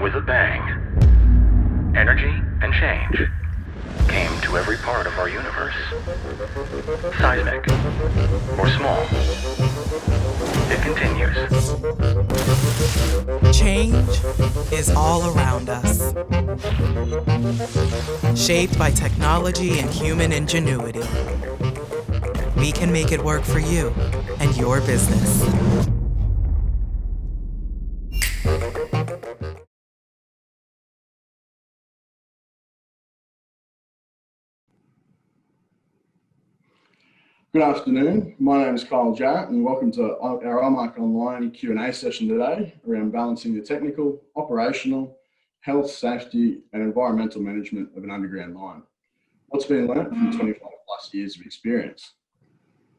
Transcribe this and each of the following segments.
With a bang, energy and change came to every part of our universe. Seismic or small, it continues. Change is all around us, shaped by technology and human ingenuity. We can make it work for you and your business. Good afternoon. My name is Jarrett, and welcome to our IMARC online Q&A session today around balancing the technical, operational, health, safety, and environmental management of an underground mine. What's been learnt from 25 plus years of experience?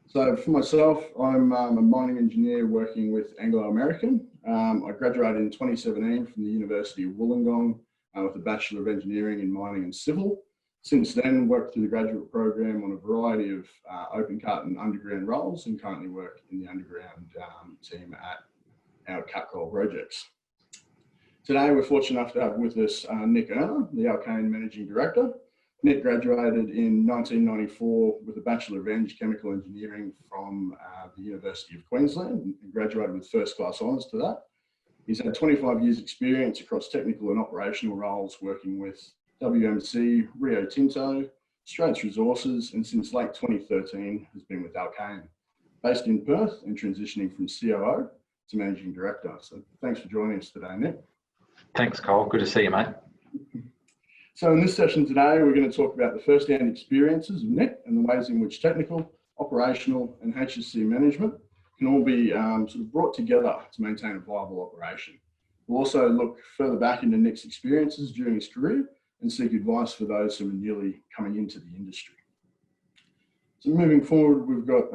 So for myself, I'm a mining engineer working with Anglo American. I graduated in 2017 from the University of Wollongong with a Bachelor of Engineering in Mining and Civil. Since then, worked through the graduate program on a variety of open cut and underground roles, and currently work in the underground team at our Cat Coal projects. Today, we're fortunate enough to have with us Nick Erner, the Alkane Managing Director. Nick graduated in 1994 with a Bachelor of Chemical Engineering from the University of Queensland and graduated with first class honours to that. He's had 25 years experience across technical and operational roles working with WMC, Rio Tinto, Straits Resources, and since late 2013 has been with Alkane, based in Perth and transitioning from COO to Managing Director. So thanks for joining us today, Nick. Thanks, Cole. Good to see you, mate. So in this session today, we're going to talk about the first-hand experiences of Nick and the ways in which technical, operational, and HSC management can all be sort of brought together to maintain a viable operation. We'll also look further back into Nick's experiences during his career and seek advice for those who are newly coming into the industry. So moving forward, we've got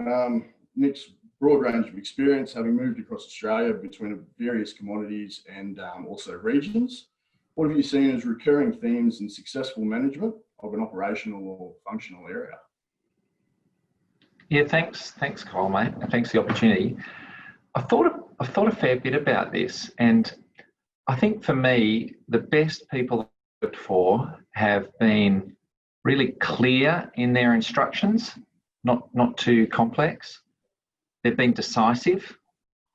Nick's broad range of experience, having moved across Australia between various commodities and also regions. What have you seen as recurring themes in successful management of an operational or functional area? Yeah, thanks, Cole, mate. Thanks for the opportunity. I've thought a fair bit about this, and I think for me, the best people for have been really clear in their instructions, not too complex. They've been decisive,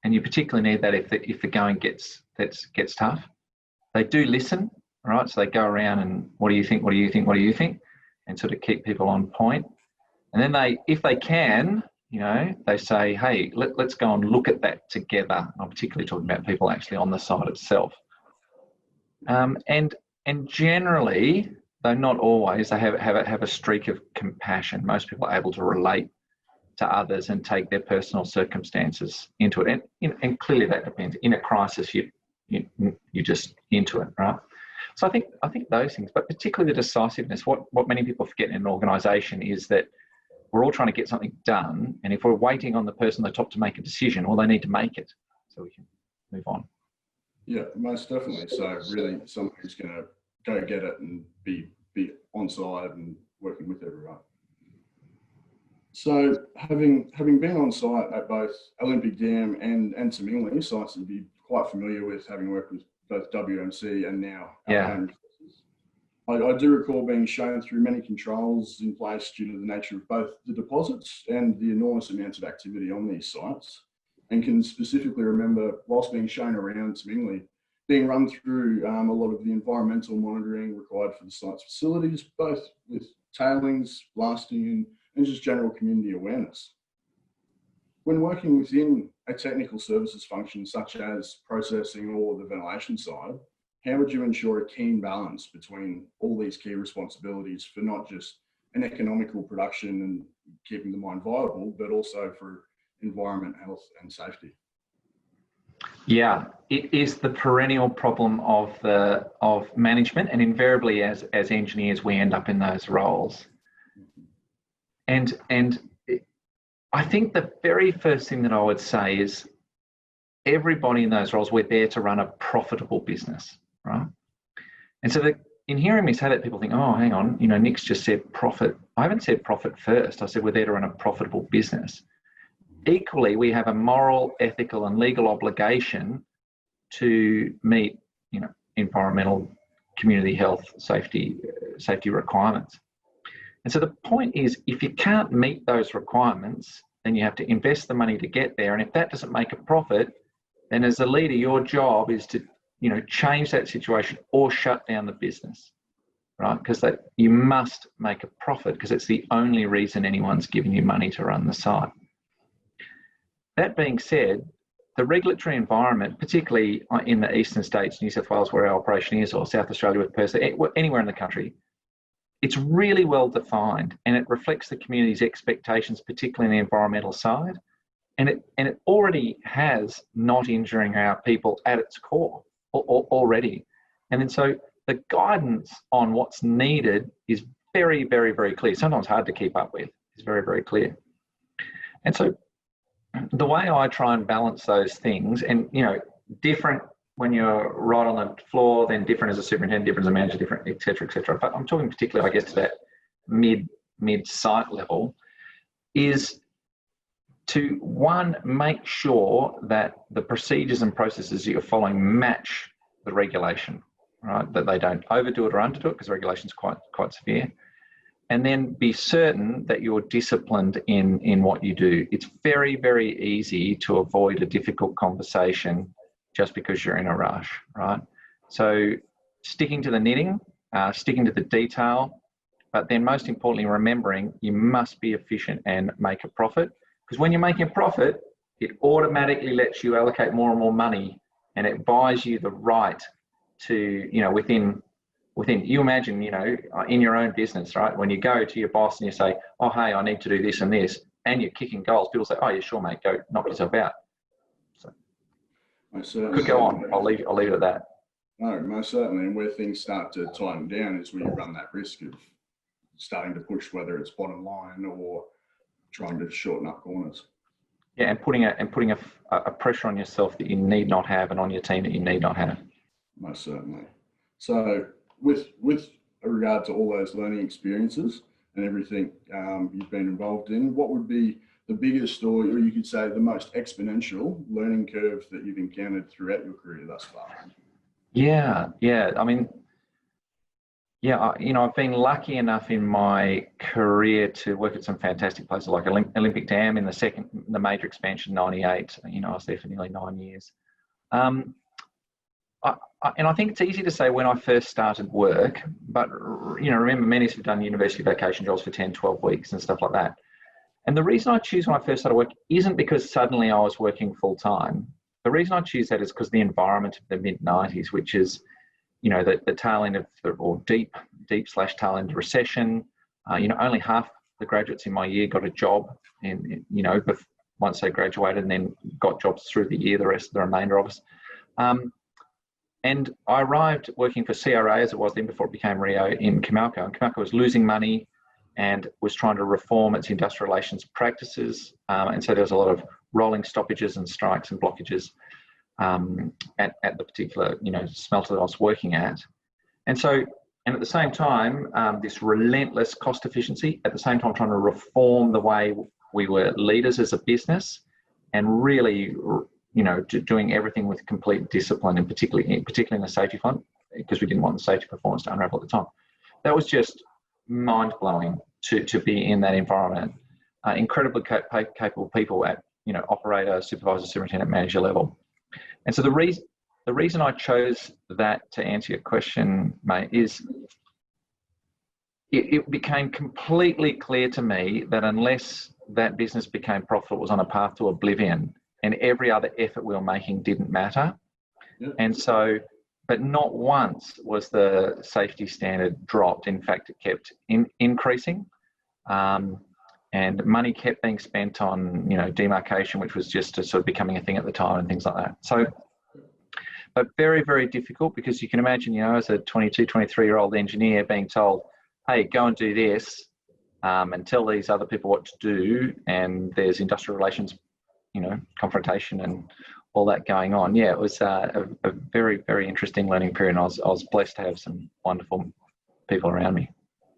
and you particularly need that if the going gets tough. They do listen, right? So they go around and what do you think? What do you think? What do you think? And sort of keep people on point. And then if they can, they say, hey, let's go and look at that together. I'm particularly talking about people actually on the site itself. And generally, though not always, they have a streak of compassion. Most people are able to relate to others and take their personal circumstances into it. And clearly that depends. In a crisis, you just into it, right? So I think those things, but particularly the decisiveness. What many people forget in an organisation is that we're all trying to get something done, and if we're waiting on the person at the top to make a decision, well, they need to make it so we can move on. Yeah, most definitely. So really, someone who's going to go get it and be on side and working with everyone. So having been on site at both Olympic Dam and Tamingli, sites that you'd be quite familiar with, having worked with both WMC and now Alkane. I do recall being shown through many controls in place due to the nature of both the deposits and the enormous amounts of activity on these sites, and can specifically remember, whilst being shown around Tamingli, being run through a lot of the environmental monitoring required for the site's facilities, both with tailings, blasting, and just general community awareness. When working within a technical services function such as processing or the ventilation side, how would you ensure a keen balance between all these key responsibilities for not just an economical production and keeping the mine viable, but also for environment, health, and safety? Yeah, it is the perennial problem of management, and invariably as engineers we end up in those roles. And I think the very first thing that I would say is everybody in those roles, we're there to run a profitable business, right? And so in hearing me say that, people think, oh, hang on, Nick's just said profit. I haven't said profit first. I said we're there to run a profitable business. Equally, we have a moral, ethical, and legal obligation to meet, environmental, community health, safety requirements. And so the point is, if you can't meet those requirements, then you have to invest the money to get there. And if that doesn't make a profit, then as a leader, your job is to, change that situation or shut down the business, right? Because you must make a profit, because it's the only reason anyone's giving you money to run the site. That being said, the regulatory environment, particularly in the eastern states, New South Wales, where our operation is, or South Australia with Perth, anywhere in the country, it's really well defined, and it reflects the community's expectations, particularly in the environmental side. And it already has not injuring our people at its core already. And then so the guidance on what's needed is very, very, very clear. Sometimes hard to keep up with. It's very, very clear. And so the way I try and balance those things, and different when you're right on the floor, then different as a superintendent, different as a manager, different, et cetera, et cetera. But I'm talking particularly, I guess, to that mid-site level, is to, one, make sure that the procedures and processes you're following match the regulation, right? That they don't overdo it or underdo it, because the regulation's quite severe. And then be certain that you're disciplined in what you do. It's very, very easy to avoid a difficult conversation just because you're in a rush, right? So sticking to the knitting, sticking to the detail, but then most importantly, remembering you must be efficient and make a profit. Because when you're making a profit, it automatically lets you allocate more and more money, and it buys you the right to, within, you imagine, in your own business, right? When you go to your boss and you say, oh, hey, I need to do this and this, and you're kicking goals, people say, oh, yeah, sure, mate, go knock yourself out. So could go on. I'll leave it at that. No, most certainly. And where things start to tighten down is when you run that risk of starting to push, whether it's bottom line or trying to shorten up corners. Yeah, and putting a pressure on yourself that you need not have, and on your team that you need not have. Most certainly. So with regard to all those learning experiences and everything you've been involved in, what would be the biggest, or you could say the most exponential learning curve that you've encountered throughout your career thus far? Yeah. I mean, I've been lucky enough in my career to work at some fantastic places like Olympic Dam in the major expansion, 98. I was there for nearly 9 years. And I think it's easy to say when I first started work, but remember, many of us have done university vacation jobs for 10, 12 weeks and stuff like that. And the reason I choose when I first started work isn't because suddenly I was working full time. The reason I choose that is because the environment of the mid-90s, which is, the tail end of or deep tail end of recession. Only half the graduates in my year got a job once they graduated, and then got jobs through the year, the remainder of us. And I arrived working for CRA, as it was then before it became Rio, in Comalco. And Comalco was losing money and was trying to reform its industrial relations practices. And so there was a lot of rolling stoppages and strikes and blockages at the particular, smelter that I was working at. And at the same time, this relentless cost efficiency, at the same time trying to reform the way we were leaders as a business, and really, doing everything with complete discipline, and particularly in the safety front, because we didn't want the safety performance to unravel at the time. That was just mind-blowing to be in that environment. Incredibly capable people at, operator, supervisor, superintendent, manager level. And so the reason I chose that, to answer your question, mate, is it became completely clear to me that unless that business became profitable, it was on a path to oblivion, and every other effort we were making didn't matter. Yep. And so, but not once was the safety standard dropped. In fact, it kept increasing. And money kept being spent on, demarcation, which was just sort of becoming a thing at the time and things like that. So, but very, very difficult, because you can imagine, as a 22, 23-year-old engineer being told, hey, go and do this and tell these other people what to do. And there's industrial relations, confrontation and all that going on. Yeah, it was a very, very interesting learning period. And I was blessed to have some wonderful people around me.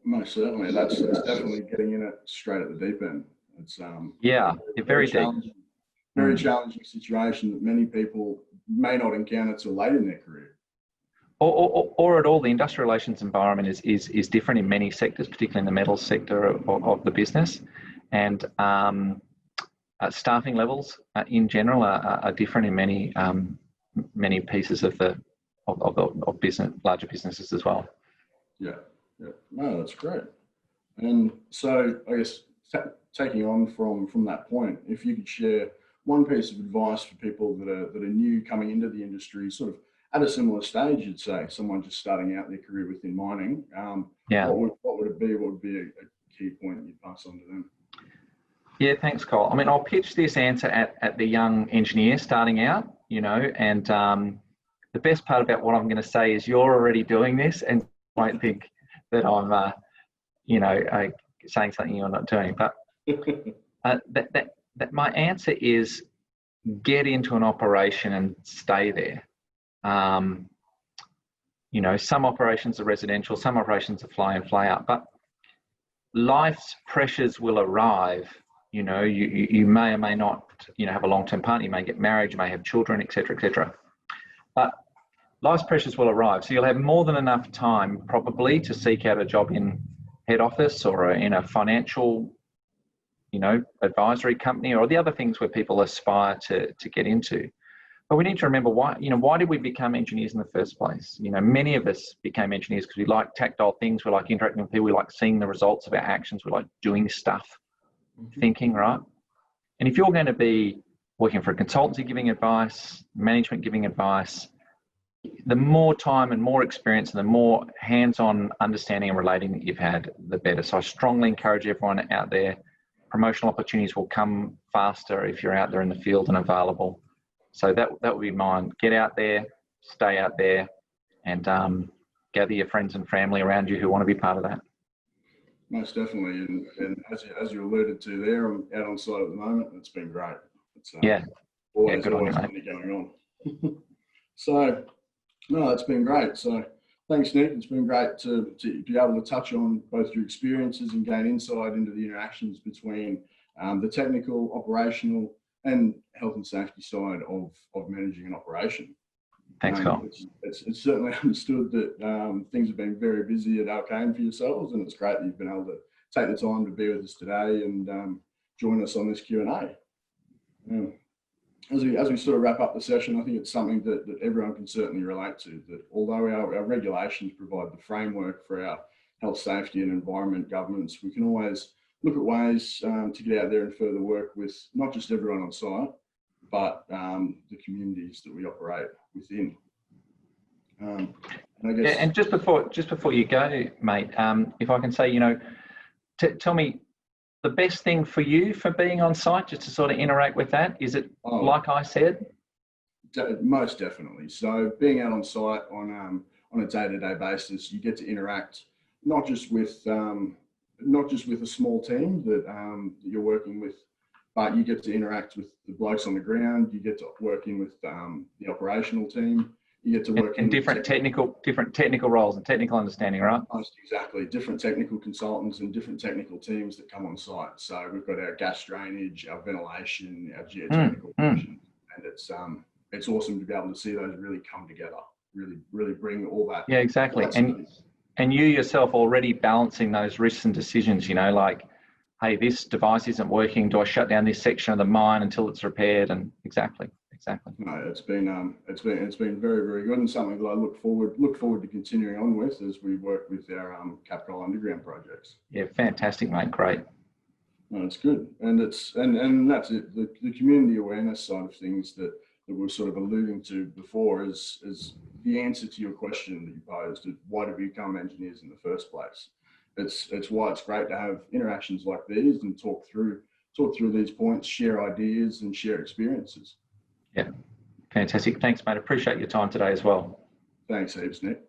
Most certainly, that's definitely getting in it straight at the deep end. It's very deep, very challenging situation that many people may not encounter till late in their career. or at all, the industrial relations environment is different in many sectors, particularly in the metals sector of the business, and staffing levels in general are different in many pieces of business, larger businesses as well. Yeah, yeah, no, that's great. And so I guess taking on from that point, if you could share one piece of advice for people that are new coming into the industry, sort of at a similar stage, you'd say, someone just starting out their career within mining, what would it be? What would be a key point you'd pass on to them? Yeah, thanks, Cole. I mean, I'll pitch this answer at the young engineer starting out, and the best part about what I'm going to say is you're already doing this, and you might think that I'm, saying something you're not doing. But that my answer is get into an operation and stay there. Some operations are residential, some operations are fly in, fly out, but life's pressures will arrive. You may or may not, have a long-term partner, you may get married, you may have children, etc., etc. But life's pressures will arrive. So you'll have more than enough time probably to seek out a job in head office or in a financial, advisory company or the other things where people aspire to get into. But we need to remember why did we become engineers in the first place? Many of us became engineers because we like tactile things, we like interacting with people, we like seeing the results of our actions, we like doing stuff. Thinking, right? And if you're going to be working for a consultancy giving advice, management giving advice, the more time and more experience and the more hands-on understanding and relating that you've had, the better. So I strongly encourage everyone out there, promotional opportunities will come faster if you're out there in the field and available. So that would be mine. Get out there, stay out there, and gather your friends and family around you who want to be part of that. Most definitely, and as you alluded to there, I'm out on site at the moment. It's been great. It's always something going on. So, no, it's been great. So, thanks, Nick. It's been great to be able to touch on both your experiences and gain insight into the interactions between the technical, operational, and health and safety side of managing an operation. Thanks, Carl. It's certainly understood that things have been very busy at Alkane for yourselves, and it's great that you've been able to take the time to be with us today and join us on this Q&A. As we sort of wrap up the session, I think it's something that everyone can certainly relate to, that although our regulations provide the framework for our health, safety and environment governance, we can always look at ways to get out there and further work with not just everyone on site, but the communities that we operate within. And I guess, and just before you go, mate, if I can say, tell me the best thing for you for being on site, just to sort of interact with that. Is it like I said? Most definitely. So being out on site on a day-to-day basis, you get to interact not just with a small team that you're working with, but you get to interact with the blokes on the ground. You get to work in with the operational team. You get to work in different technical roles and technical understanding, right? Exactly, different technical consultants and different technical teams that come on site. So we've got our gas drainage, our ventilation, our geotechnical functions, and it's awesome to be able to see those really come together. Really bring all that. Yeah, exactly. And you yourself already balancing those risks and decisions. Like, hey, this device isn't working. Do I shut down this section of the mine until it's repaired? And exactly. No, it's been very, very good, and something that I look forward to continuing on with as we work with our Capcoal underground projects. Yeah, fantastic, mate. Great. No, it's good, and that's it. The community awareness side of things that we're sort of alluding to before is the answer to your question that you posed: why did we become engineers in the first place? It's why it's great to have interactions like these and talk through these points, share ideas, and share experiences. Yeah, fantastic. Thanks, mate. Appreciate your time today as well. Thanks heaps, Nick.